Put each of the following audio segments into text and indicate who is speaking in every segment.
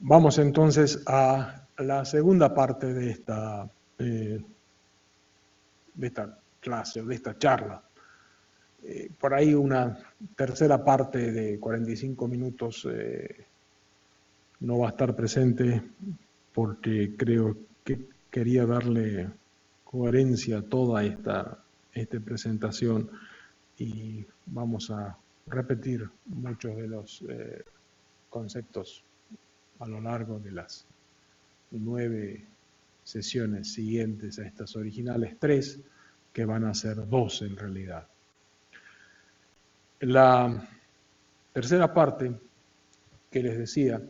Speaker 1: Vamos entonces a la segunda parte de esta clase, o de esta charla. Por ahí una tercera parte de 45 minutos no va a estar presente porque creo que quería darle coherencia a toda esta presentación y vamos a repetir muchos de los conceptos a lo largo de las 9 sesiones siguientes a estas originales 3, que van a ser 2 en realidad. La tercera parte que les decía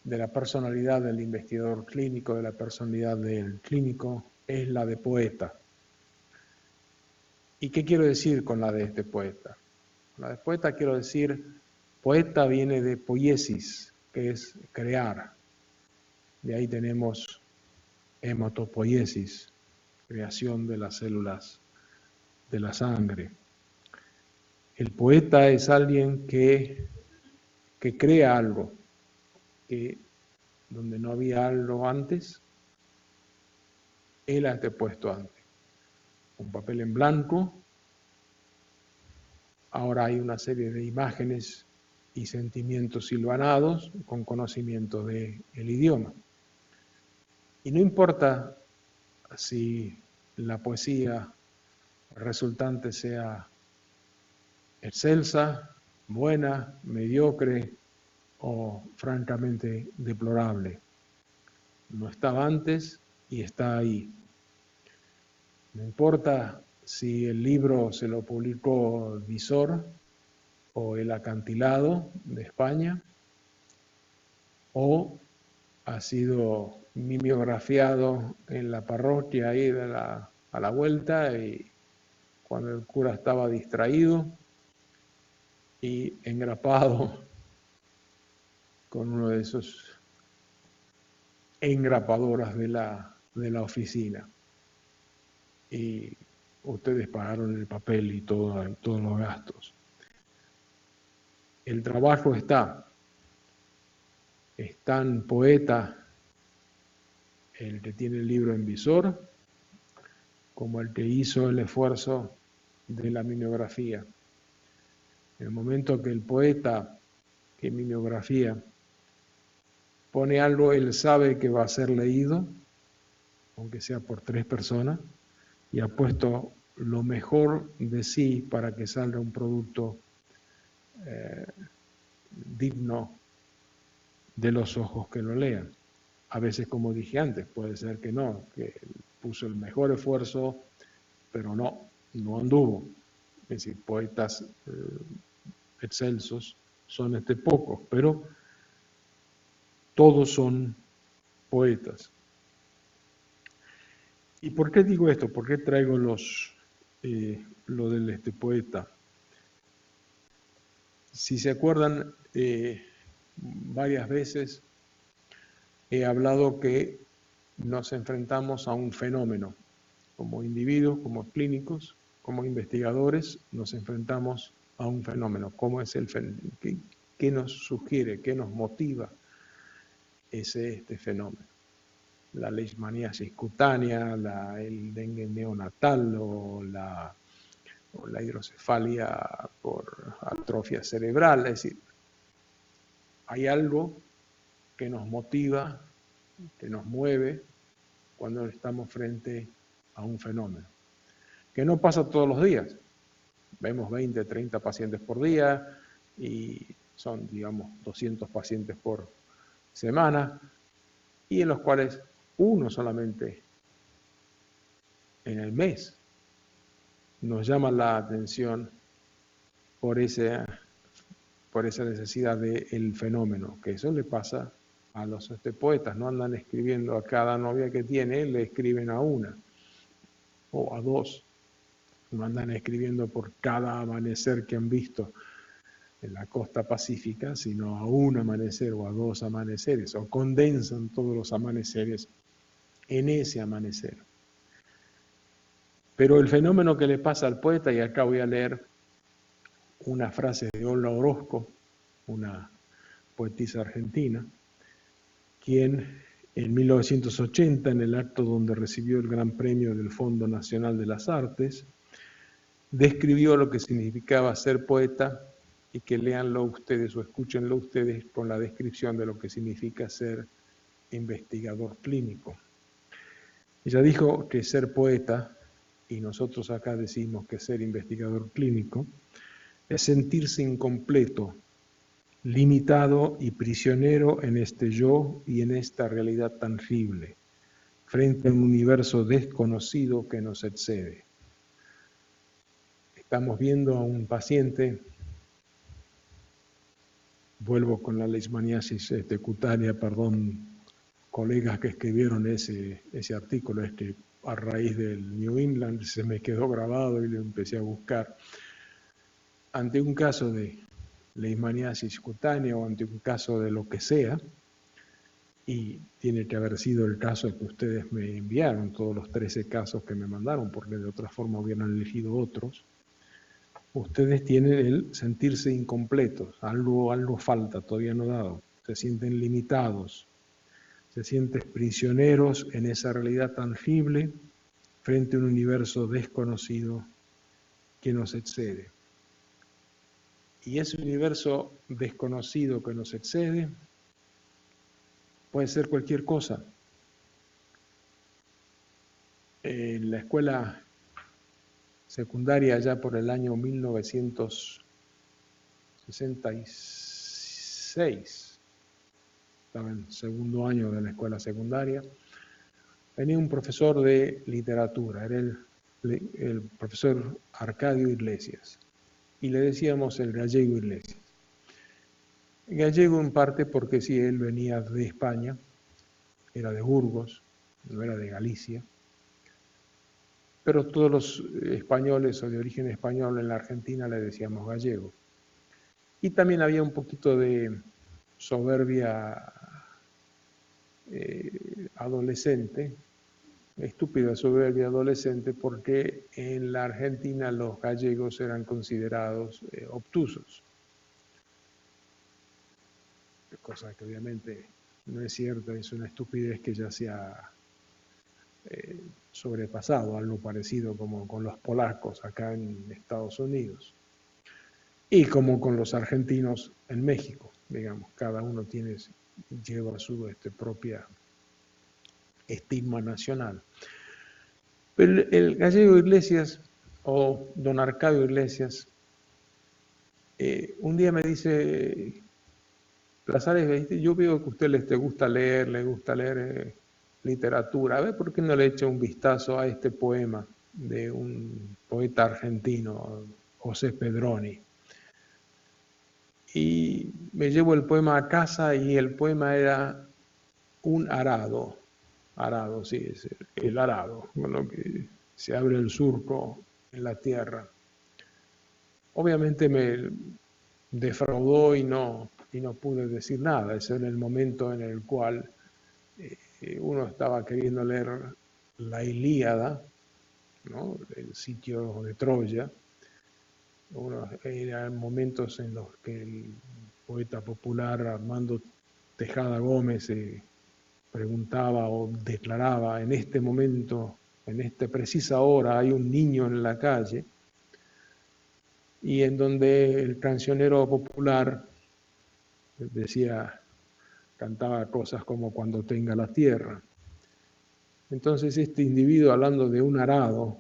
Speaker 1: de la personalidad del investigador clínico, de la personalidad del clínico, es la de poeta. ¿Y qué quiero decir con la de este poeta? La de poeta quiero decir, poeta viene de poiesis, que es crear. De ahí tenemos hematopoiesis, creación de las células de la sangre. El poeta es alguien que crea algo, que donde no había algo antes, él ha puesto antes. Un papel en blanco, ahora hay una serie de imágenes y sentimientos silvanados con conocimiento del idioma. Y no importa si la poesía resultante sea excelsa, buena, mediocre o francamente deplorable. No estaba antes y está ahí. No importa si el libro se lo publicó Visor o El Acantilado de España, o ha sido mimeografiado en la parroquia ahí a la vuelta, y cuando el cura estaba distraído, y engrapado con uno de esos engrapadoras de la oficina. Y ustedes pagaron el papel y todos los gastos. El trabajo está. Es tan poeta el que tiene el libro en visor como el que hizo el esfuerzo de la mimeografía. En el momento que el poeta que mimeografía pone algo, él sabe que va a ser leído, aunque sea por 3 personas, y ha puesto lo mejor de sí para que salga un producto digno de los ojos que lo lean. A veces, como dije antes, puede ser que no, que puso el mejor esfuerzo, pero no anduvo. Es decir, poetas excelsos son pocos, pero todos son poetas. ¿Y por qué digo esto? ¿Por qué traigo lo del poeta? Si se acuerdan, varias veces he hablado que nos enfrentamos a un fenómeno. Como individuos, como clínicos, como investigadores, nos enfrentamos a un fenómeno. ¿Cómo es el fenómeno? ¿Qué nos sugiere? ¿Qué nos motiva este fenómeno? La leishmaniasis cutánea, el dengue neonatal o la hidrocefalia por atrofia cerebral. Es decir, hay algo que nos motiva, que nos mueve cuando estamos frente a un fenómeno, que no pasa todos los días. Vemos 20, 30 pacientes por día y son, digamos, 200 pacientes por semana, y en los cuales uno solamente en el mes nos llama la atención por esa necesidad del fenómeno, que eso le pasa a los poetas. No andan escribiendo a cada novia que tiene, le escriben a una o a 2. No andan escribiendo por cada amanecer que han visto en la costa pacífica, sino a un amanecer o a 2 amaneceres, o condensan todos los amaneceres en ese amanecer. Pero el fenómeno que le pasa al poeta, y acá voy a leer una frase de Olga Orozco, una poetisa argentina, quien en 1980, en el acto donde recibió el Gran Premio del Fondo Nacional de las Artes, describió lo que significaba ser poeta, y que léanlo ustedes o escúchenlo ustedes con la descripción de lo que significa ser investigador clínico. Ella dijo que ser poeta, y nosotros acá decimos que ser investigador clínico, es sentirse incompleto, limitado y prisionero en este yo y en esta realidad tangible, frente a un universo desconocido que nos excede. Estamos viendo a un paciente, vuelvo con la leishmaniasis cutánea, perdón, colegas que escribieron ese artículo, a raíz del New England, se me quedó grabado y lo empecé a buscar. Ante un caso de leishmaniasis cutánea o ante un caso de lo que sea, y tiene que haber sido el caso que ustedes me enviaron, todos los 13 casos que me mandaron, porque de otra forma hubieran elegido otros, ustedes tienen el sentirse incompletos, algo falta, todavía no dado, se sienten limitados, se sienten prisioneros en esa realidad tangible frente a un universo desconocido que nos excede. Y ese universo desconocido que nos excede puede ser cualquier cosa. En la escuela secundaria, ya por el año 1966, estaba en segundo año de la escuela secundaria, tenía un profesor de literatura, era el profesor Arcadio Iglesias, y le decíamos el gallego Iglesias. Gallego en parte porque sí, él venía de España, era de Burgos, no era de Galicia, pero todos los españoles o de origen español en la Argentina le decíamos gallego. Y también había un poquito de soberbia adolescente, estúpida soberbia adolescente, porque en la Argentina los gallegos eran considerados obtusos, cosa que obviamente no es cierta, es una estupidez que ya se ha sobrepasado, algo parecido como con los polacos acá en Estados Unidos y como con los argentinos en México, digamos, cada uno lleva su propia estigma nacional. Pero el gallego Iglesias, o don Arcadio Iglesias, un día me dice: Plazares, yo veo que a usted le gusta leer literatura, a ver por qué no le echa un vistazo a este poema de un poeta argentino, José Pedroni. Y me llevo el poema a casa y el poema era un arado, sí, es el arado, con lo que se abre el surco en la tierra. Obviamente me defraudó y no pude decir nada. Ese era el momento en el cual uno estaba queriendo leer la Ilíada, ¿no?, el sitio de Troya. Eran momentos en los que el poeta popular Armando Tejada Gómez preguntaba o declaraba: en este momento, en esta precisa hora, hay un niño en la calle, y en donde el cancionero popular cantaba cosas como cuando tenga la tierra. Entonces este individuo, hablando de un arado,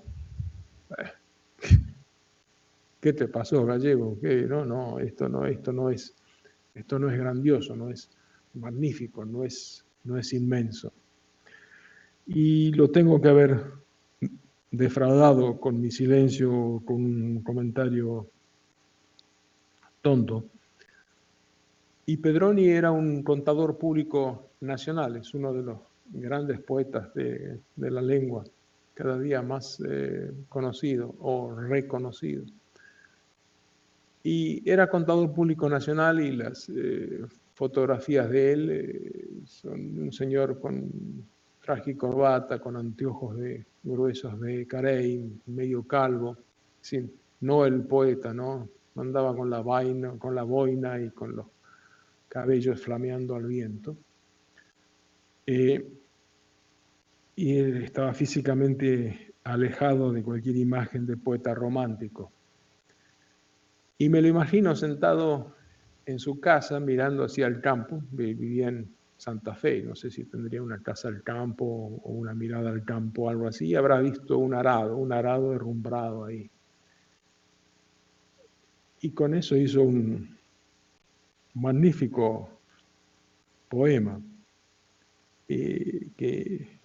Speaker 1: ¿qué te pasó, gallego? ¿Qué? No, esto no es grandioso, no es magnífico, no es inmenso. Y lo tengo que haber defraudado con mi silencio, con un comentario tonto. Y Pedroni era un contador público nacional, es uno de los grandes poetas de la lengua, cada día más conocido o reconocido. Y era contador público nacional, y las fotografías de él son un señor con traje y corbata, con anteojos gruesos de carey, medio calvo, sí, no el poeta, ¿no? Andaba con la boina y con los cabellos flameando al viento. y él estaba físicamente alejado de cualquier imagen de poeta romántico. Y me lo imagino sentado en su casa mirando hacia el campo. Vivía en Santa Fe, no sé si tendría una casa al campo o una mirada al campo, algo así, y habrá visto un arado herrumbrado ahí. Y con eso hizo un magnífico poema que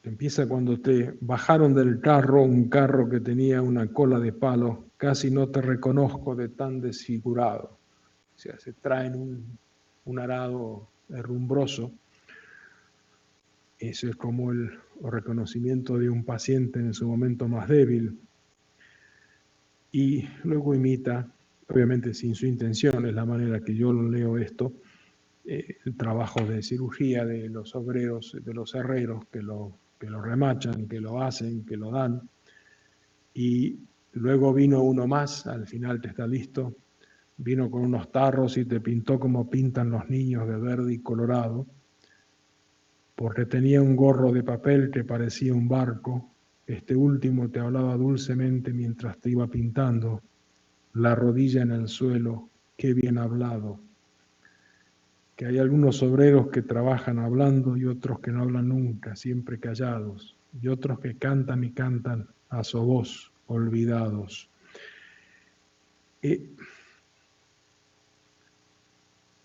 Speaker 1: empieza cuando te bajaron del carro, un carro que tenía una cola de palo, casi no te reconozco de tan desfigurado. O sea, se traen un arado herrumbroso. Eso es como el reconocimiento de un paciente en su momento más débil. Y luego imita, obviamente sin su intención, es la manera que yo lo leo esto, el trabajo de cirugía de los obreros, de los herreros que lo remachan, que lo hacen, que lo dan. Y luego vino uno más, al final te está listo, vino con unos tarros y te pintó como pintan los niños de verde y colorado, porque tenía un gorro de papel que parecía un barco. Este último te hablaba dulcemente mientras te iba pintando, la rodilla en el suelo, qué bien hablado. Que hay algunos obreros que trabajan hablando y otros que no hablan nunca, siempre callados, y otros que cantan y cantan a su voz, olvidados.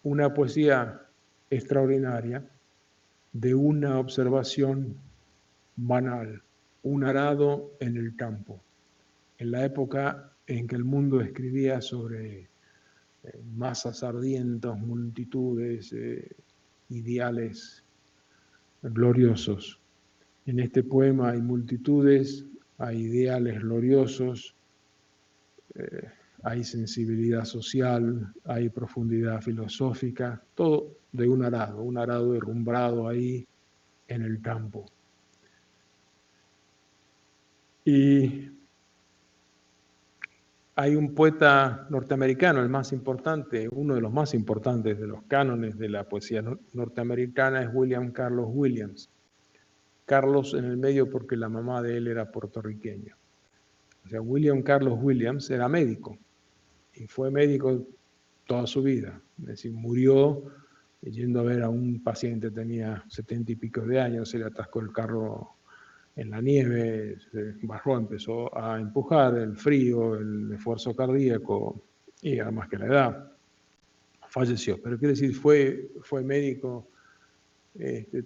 Speaker 1: Una poesía extraordinaria de una observación banal, un arado en el campo, en la época en que el mundo escribía sobre masas ardientes, multitudes, ideales gloriosos. En este poema hay multitudes, hay ideales gloriosos, hay sensibilidad social, hay profundidad filosófica, todo de un arado derrumbrado ahí en el campo. Y hay un poeta norteamericano, el más importante, uno de los más importantes de los cánones de la poesía norteamericana es William Carlos Williams. Carlos en el medio porque la mamá de él era puertorriqueña. O sea, William Carlos Williams era médico y fue médico toda su vida. Es decir, murió yendo a ver a un paciente, tenía 70 y pico de años, se le atascó el carro en la nieve, se bajó, empezó a empujar, el frío, el esfuerzo cardíaco y además que la edad, falleció. Pero quiere decir, fue médico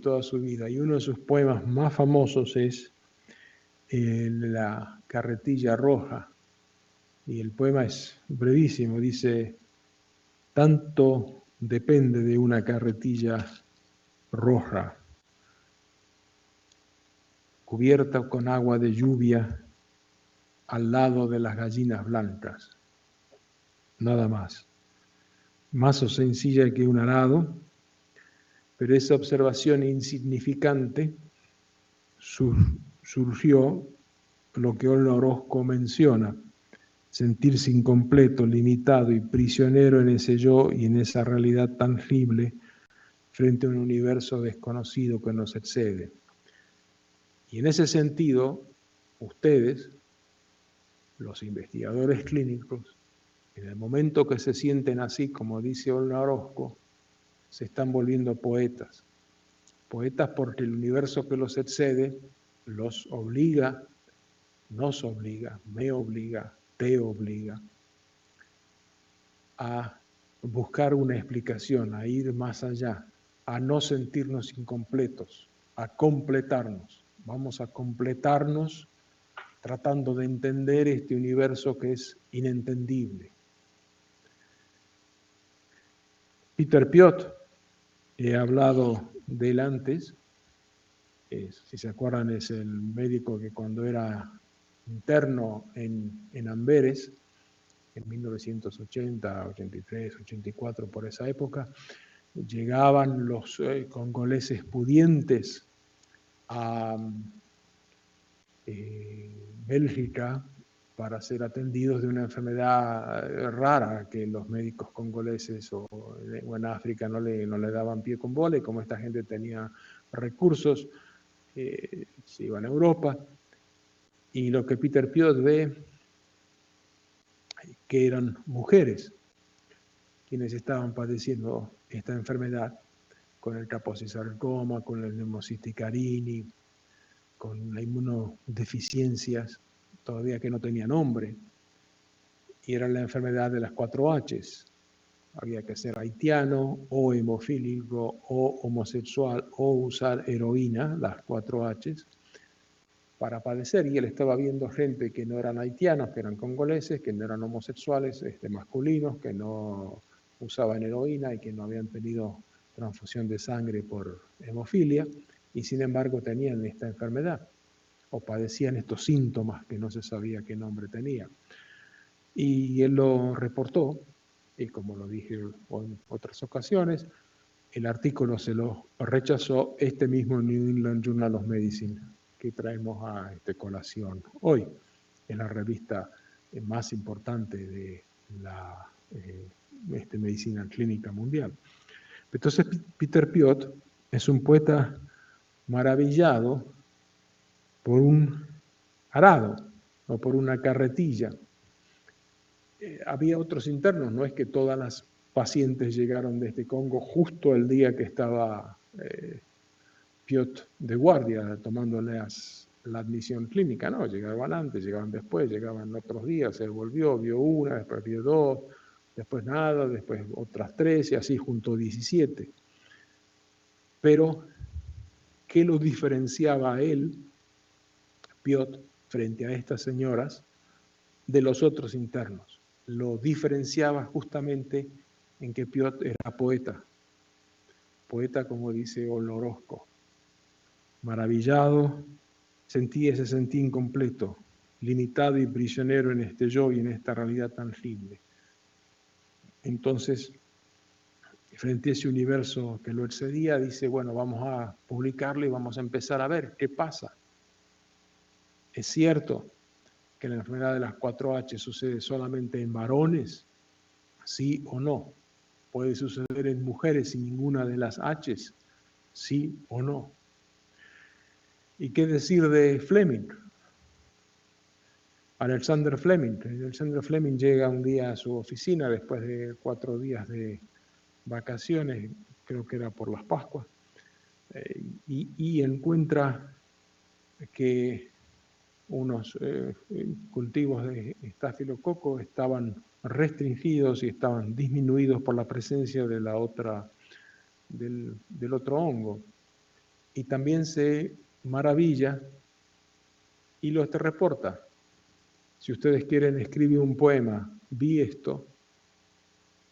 Speaker 1: toda su vida. Y uno de sus poemas más famosos es La carretilla roja. Y el poema es brevísimo, dice: tanto depende de una carretilla roja, cubierta con agua de lluvia al lado de las gallinas blancas. Nada más. Más o sencilla que un arado, pero esa observación insignificante surgió lo que Olga Orozco menciona: sentirse incompleto, limitado y prisionero en ese yo y en esa realidad tangible frente a un universo desconocido que nos excede. Y en ese sentido, ustedes, los investigadores clínicos, en el momento que se sienten así, como dice Olga Orozco, se están volviendo poetas. Poetas porque el universo que los excede los obliga, nos obliga, me obliga, te obliga a buscar una explicación, a ir más allá, a no sentirnos incompletos, a completarnos. Vamos a completarnos tratando de entender este universo que es inentendible. Peter Piot, he hablado de él antes, si se acuerdan es el médico que cuando era interno en Amberes, en 1980, 83, 84, por esa época, llegaban los congoleses pudientes a Bélgica para ser atendidos de una enfermedad rara que los médicos congoleses o en África no le daban pie con bola, y como esta gente tenía recursos, se iban a Europa. Y lo que Peter Piot ve, que eran mujeres quienes estaban padeciendo esta enfermedad, con el Kaposi-sarcoma, con el Pneumocystis carini, con la inmunodeficiencias, todavía que no tenía nombre, y era la enfermedad de las 4 H's. Había que ser haitiano, o hemofílico, o homosexual, o usar heroína, las 4 H's, para padecer. Y él estaba viendo gente que no eran haitianos, que eran congoleses, que no eran homosexuales, masculinos, que no usaban heroína y que no habían tenido transfusión de sangre por hemofilia, y sin embargo tenían esta enfermedad, o padecían estos síntomas que no se sabía qué nombre tenía. Y él lo reportó, y como lo dije en otras ocasiones, el artículo se lo rechazó este mismo New England Journal of Medicine que traemos a colación hoy. Es la revista más importante de la medicina clínica mundial. Entonces Peter Piot es un poeta maravillado por un arado o por una carretilla. Había otros internos, no es que todas las pacientes llegaron desde Congo justo el día que estaba Piot de guardia tomándole la admisión clínica, no, llegaban antes, llegaban después, llegaban otros días, se volvió, vio una, después vio 2, después nada, después otras 3 y así juntó 17. Pero, ¿qué lo diferenciaba a él, Piot, frente a estas señoras, de los otros internos? Lo diferenciaba justamente en que Piot era poeta, como dice Olorozco, maravillado, se sentía incompleto, limitado y prisionero en este yo y en esta realidad tangible. Entonces, frente a ese universo que lo excedía, dice, bueno, vamos a publicarlo y vamos a empezar a ver qué pasa. ¿Es cierto que la enfermedad de las 4 H sucede solamente en varones? ¿Sí o no? ¿Puede suceder en mujeres sin ninguna de las H's? ¿Sí o no? ¿Y qué decir de Fleming? Alexander Fleming. Alexander Fleming llega un día a su oficina después de 4 días de vacaciones, creo que era por las Pascuas, y encuentra que unos cultivos de estafilococo estaban restringidos y estaban disminuidos por la presencia de del otro hongo. Y también se maravilla y lo reporta. Si ustedes quieren, escribe un poema, vi esto,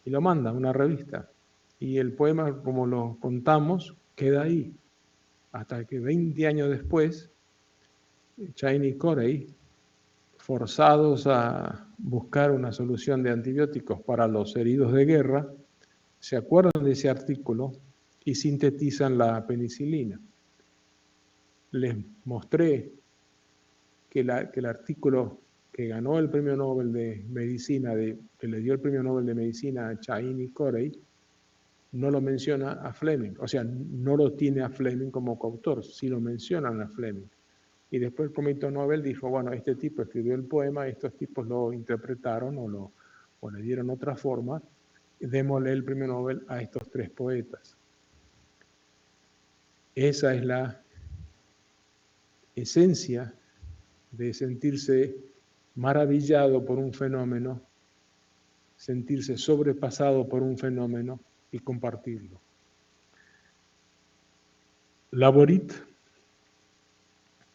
Speaker 1: y lo manda a una revista. Y el poema, como lo contamos, queda ahí. Hasta que 20 años después, Chain y Corey, forzados a buscar una solución de antibióticos para los heridos de guerra, se acuerdan de ese artículo y sintetizan la penicilina. Les mostré que el artículo que ganó el premio Nobel de Medicina, que le dio el premio Nobel de Medicina a Chain y Corey, no lo menciona a Fleming, o sea, no lo tiene a Fleming como coautor, sí lo mencionan a Fleming. Y después el Comité Nobel dijo, bueno, este tipo escribió el poema, estos tipos lo interpretaron o le dieron otra forma, démosle el premio Nobel a estos 3 poetas. Esa es la esencia de sentirse maravillado por un fenómeno, sentirse sobrepasado por un fenómeno y compartirlo. Laborit,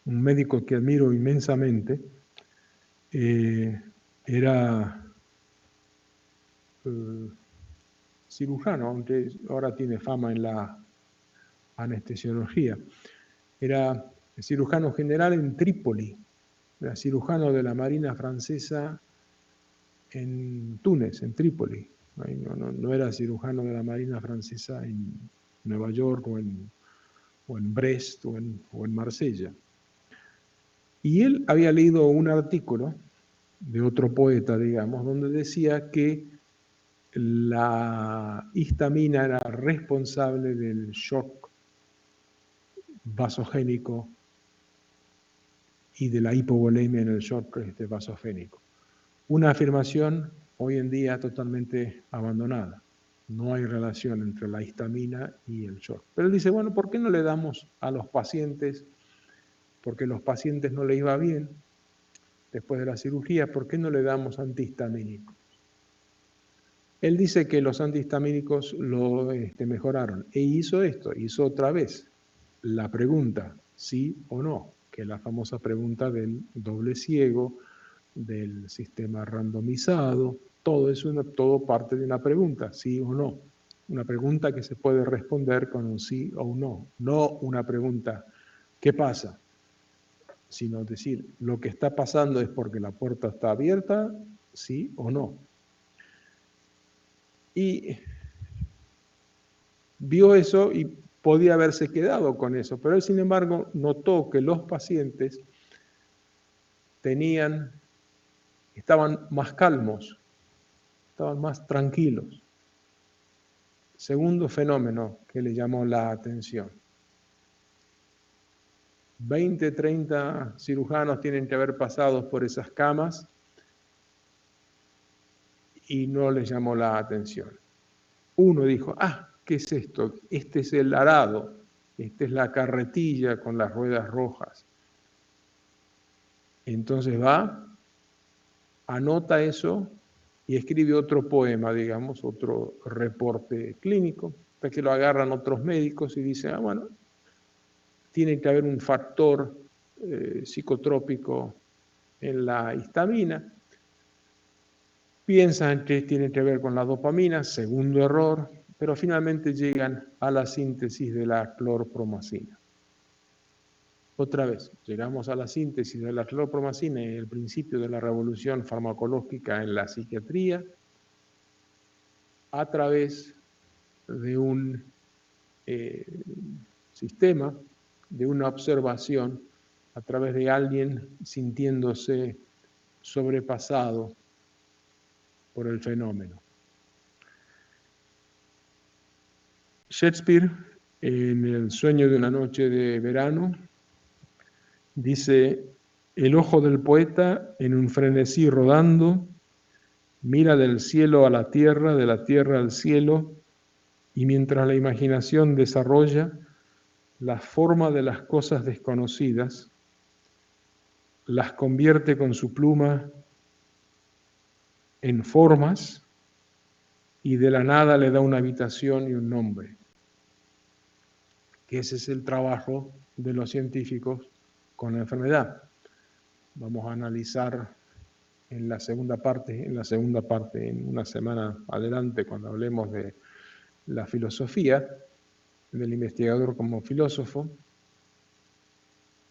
Speaker 1: un médico que admiro inmensamente, era cirujano, aunque ahora tiene fama en la anestesiología. Era cirujano general en Trípoli, era cirujano de la Marina Francesa en Túnez, en Trípoli. No era cirujano de la Marina Francesa en Nueva York o en Brest o en Marsella. Y él había leído un artículo de otro poeta, digamos, donde decía que la histamina era responsable del shock vasogénico y de la hipovolemia en el shock vasogénico. Una afirmación hoy en día totalmente abandonada. No hay relación entre la histamina y el shock. Pero él dice, bueno, ¿por qué no le damos a los pacientes, porque a los pacientes no les iba bien después de la cirugía, ¿por qué no le damos antihistamínicos? Él dice que los antihistamínicos lo mejoraron. E hizo esto, hizo otra vez la pregunta, sí o no, que es la famosa pregunta del doble ciego, del sistema randomizado. Todo es todo parte de una pregunta, sí o no. Una pregunta que se puede responder con un sí o un no. No una pregunta, ¿qué pasa? Sino decir, lo que está pasando es porque la puerta está abierta, sí o no. Y vio eso y podía haberse quedado con eso, pero él, sin embargo, notó que los pacientes estaban más calmos, estaban más tranquilos. Segundo fenómeno que le llamó la atención. 20, 30 cirujanos tienen que haber pasado por esas camas y no les llamó la atención. Uno dijo, ¿qué es esto? Este es el arado, esta es la carretilla con las ruedas rojas. Entonces va, anota eso y escribe otro poema, digamos, otro reporte clínico, hasta que lo agarran otros médicos y dicen, bueno, tiene que haber un factor psicotrópico en la histamina. Piensan que tiene que ver con la dopamina, segundo error, pero finalmente llegan a la síntesis de la clorpromacina. Otra vez, llegamos a la síntesis de la clorpromacina y el principio de la revolución farmacológica en la psiquiatría a través de un sistema, de una observación, a través de alguien sintiéndose sobrepasado por el fenómeno. Shakespeare, en El sueño de una noche de verano, dice, el ojo del poeta en un frenesí rodando, mira del cielo a la tierra, de la tierra al cielo, y mientras la imaginación desarrolla la forma de las cosas desconocidas, las convierte con su pluma en formas y de la nada le da una habitación y un nombre. Que ese es el trabajo de los científicos con la enfermedad. Vamos a analizar en la segunda parte, en una semana adelante, cuando hablemos de la filosofía, del investigador como filósofo,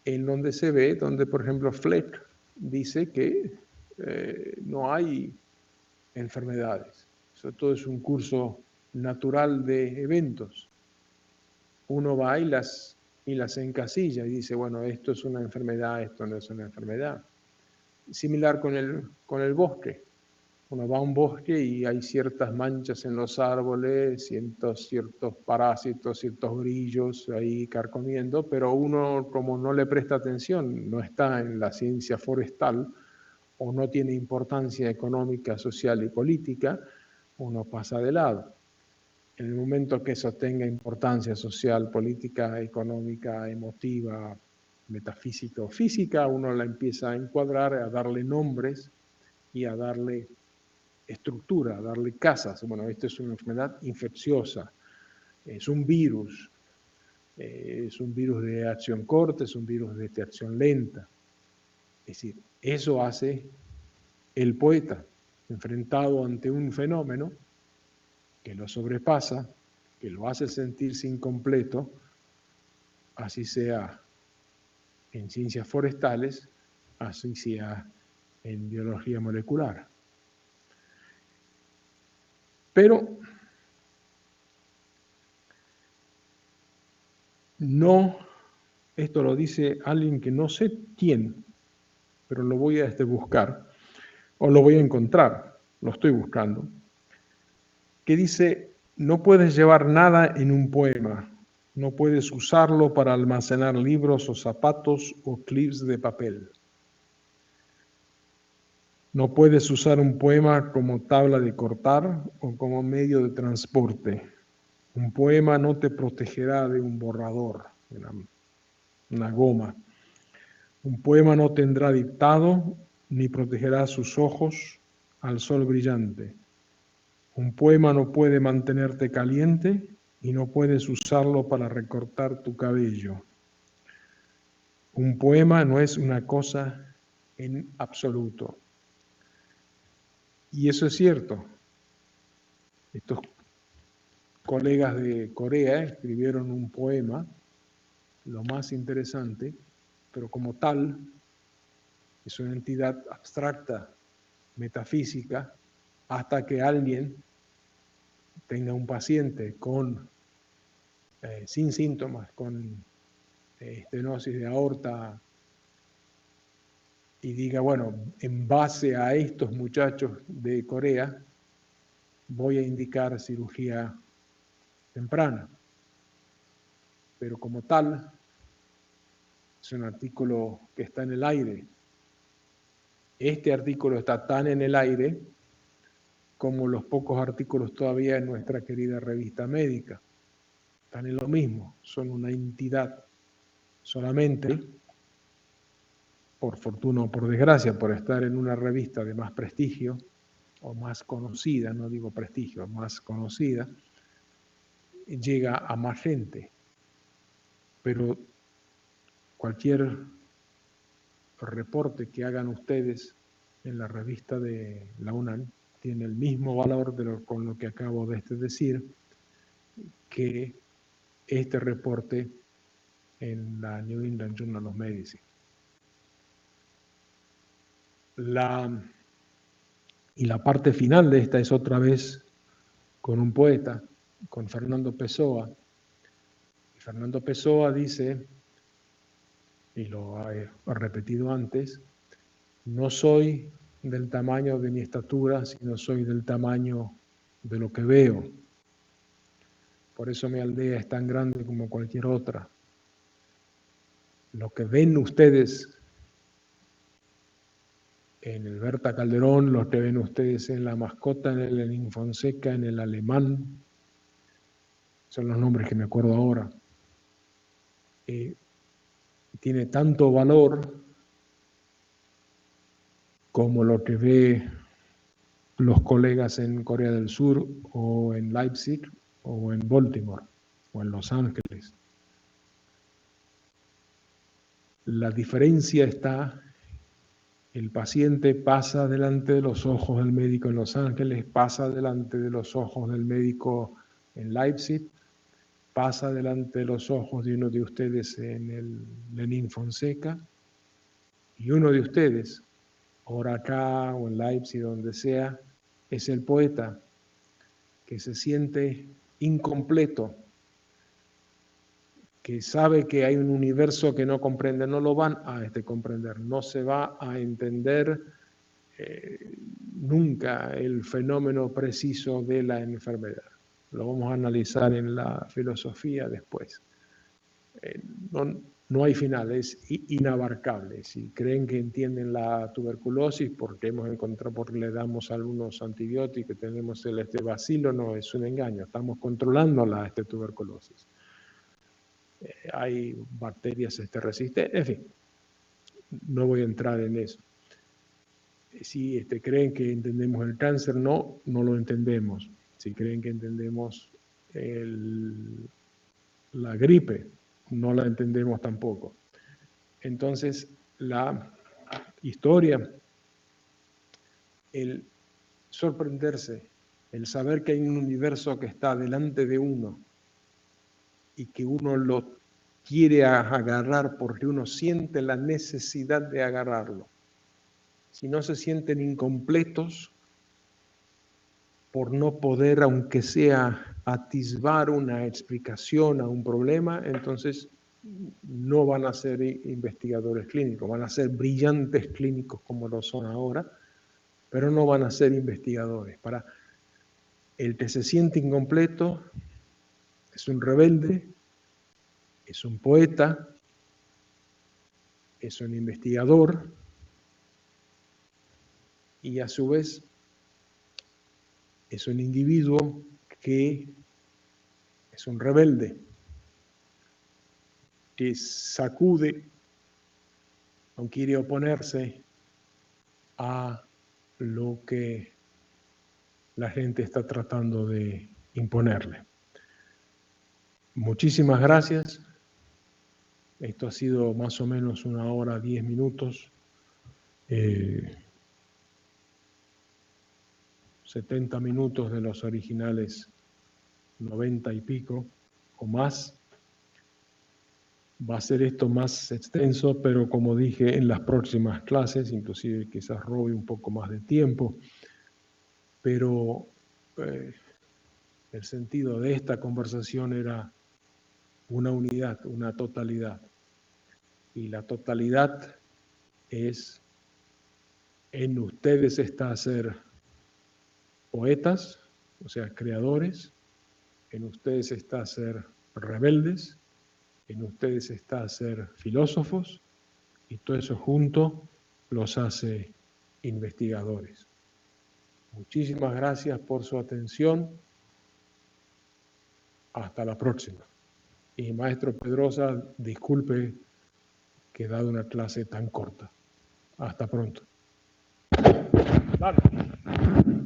Speaker 1: en donde se ve, donde por ejemplo Fleck dice que no hay enfermedades. Eso todo es un curso natural de eventos. Uno va y las encasilla y dice, bueno, esto es una enfermedad, esto no es una enfermedad. Similar con el bosque. Uno va a un bosque y hay ciertas manchas en los árboles, ciertos parásitos, ciertos grillos ahí carcomiendo, pero uno, como no le presta atención, no está en la ciencia forestal o no tiene importancia económica, social y política, uno pasa de lado. En el momento que eso tenga importancia social, política, económica, emotiva, metafísica o física, uno la empieza a encuadrar, a darle nombres y a darle estructura, a darle casas. Bueno, esto es una enfermedad infecciosa, es un virus de acción corta, es un virus de acción lenta. Es decir, eso hace el poeta, enfrentado ante un fenómeno que lo sobrepasa, que lo hace sentirse incompleto, así sea en ciencias forestales, así sea en biología molecular. Pero no, esto lo dice alguien que no sé quién, pero lo voy a buscar. o lo voy a encontrar, lo estoy buscando, que dice, no puedes llevar nada en un poema, no puedes usarlo para almacenar libros o zapatos o clips de papel. No puedes usar un poema como tabla de cortar o como medio de transporte. Un poema no te protegerá de un borrador, una goma. Un poema no tendrá dictado ni protegerá sus ojos al sol brillante. Un poema no puede mantenerte caliente y no puedes usarlo para recortar tu cabello. Un poema no es una cosa en absoluto. Y eso es cierto. Estos colegas de Corea escribieron un poema, lo más interesante, pero como tal es una entidad abstracta, metafísica, hasta que alguien tenga un paciente sin síntomas, con estenosis de aorta, y diga, bueno, en base a estos muchachos de Corea, voy a indicar cirugía temprana. Pero como tal, es un artículo que está en el aire. Este artículo está tan en el aire como los pocos artículos todavía en nuestra querida revista médica. Están en lo mismo, son una entidad. Solamente, por fortuna o por desgracia, por estar en una revista de más prestigio, o más conocida, no digo prestigio, más conocida, llega a más gente. Pero cualquier reporte que hagan ustedes en la revista de la UNAM tiene el mismo valor con lo que acabo de decir que este reporte en la New England Journal of Medicine. Y la parte final de esta es otra vez con un poeta, con Fernando Pessoa. Y Fernando Pessoa dice, y lo he repetido antes, no soy del tamaño de mi estatura, sino soy del tamaño de lo que veo. Por eso mi aldea es tan grande como cualquier otra. Lo que ven ustedes en el Berta Calderón, lo que ven ustedes en La Mascota, en el Lenín Fonseca, en el Alemán, son los nombres que me acuerdo ahora. Tiene tanto valor como lo que ve los colegas en Corea del Sur o en Leipzig o en Baltimore o en Los Ángeles. La diferencia está, el paciente pasa delante de los ojos del médico en Los Ángeles, pasa delante de los ojos del médico en Leipzig, pasa delante de los ojos de uno de ustedes en el Lenín Fonseca, y uno de ustedes, ahora acá o en Leipzig, donde sea, es el poeta que se siente incompleto, que sabe que hay un universo que no comprende, no lo van a comprender, no se va a entender nunca el fenómeno preciso de la enfermedad. Lo vamos a analizar en la filosofía después. No hay final, es inabarcable. Si creen que entienden la tuberculosis porque hemos encontrado, porque le damos algunos antibióticos, tenemos este bacilo, no, es un engaño. Estamos controlando la tuberculosis. Hay bacterias resistentes, en fin, no voy a entrar en eso. Si creen que entendemos el cáncer, no lo entendemos. Si creen que entendemos la gripe, no la entendemos tampoco. Entonces, la historia, el sorprenderse, el saber que hay un universo que está delante de uno y que uno lo quiere agarrar porque uno siente la necesidad de agarrarlo. Si no se sienten incompletos por no poder, aunque sea atisbar una explicación a un problema, entonces no van a ser investigadores clínicos, van a ser brillantes clínicos como lo son ahora, pero no van a ser investigadores. Para el que se siente incompleto, es un rebelde, es un poeta, es un investigador y a su vez es un individuo que es un rebelde, que sacude o quiere oponerse a lo que la gente está tratando de imponerle. Muchísimas gracias. Esto ha sido más o menos 1 hora, 10 minutos. 70 minutos de los originales 90 y pico o más. Va a ser esto más extenso, pero como dije en las próximas clases, inclusive quizás robe un poco más de tiempo, pero el sentido de esta conversación era una unidad, una totalidad. Y la totalidad es, en ustedes está ser poetas, o sea, creadores, en ustedes está ser rebeldes, en ustedes está ser filósofos, y todo eso junto los hace investigadores. Muchísimas gracias por su atención. Hasta la próxima. Y maestro Pedrosa, disculpe que he dado una clase tan corta. Hasta pronto. Dale.